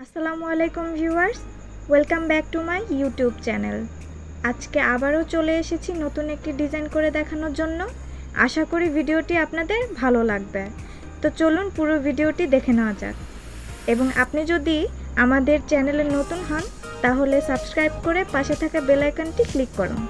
আসসালামু আলাইকুম viewers, welcome back to my YouTube channel. আজকে আবারও চলে এসেছি নতুন একটি ডিজাইন করে দেখানোর জন্য। আশা করি ভিডিওটি আপনাদের ভালো লাগবে। তো চলুন পুরো ভিডিওটি দেখে নেওয়া যাক। এবং আপনি যদি আমাদের চ্যানেলে নতুন হন তাহলে সাবস্ক্রাইব করে পাশে থাকা বেল আইকনটি ক্লিক করুন।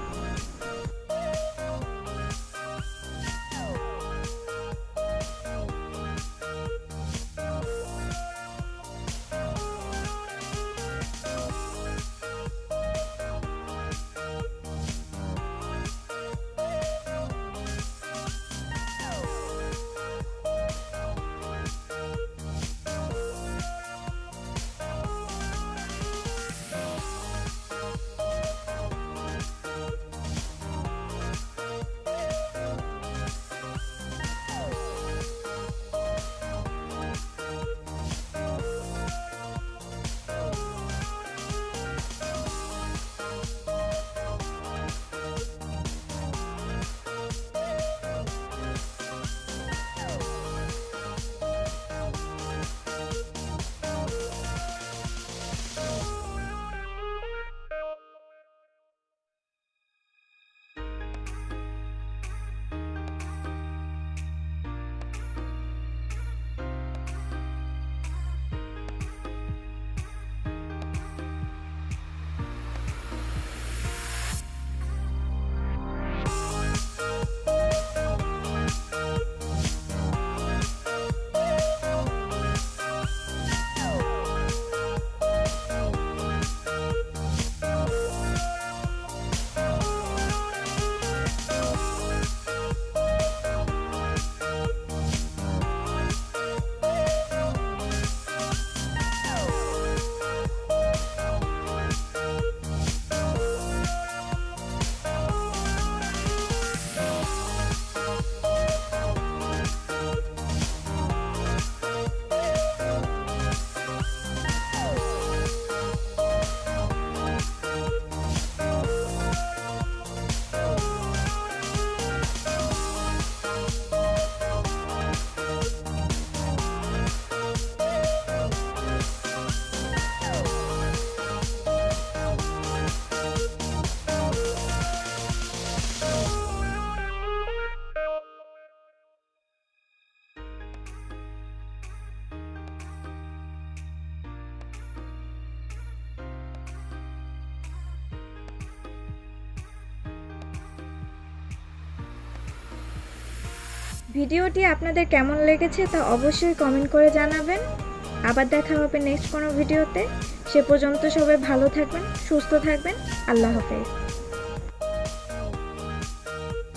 ভিডিওটি আপনাদের কেমন লেগেছে তা অবশ্যই কমেন্ট করে জানাবেন। আবার দেখা হবে নেক্সট কোনো ভিডিওতে। সে পর্যন্ত সবাই ভালো থাকবেন, সুস্থ থাকবেন। আল্লাহ হাফেজ।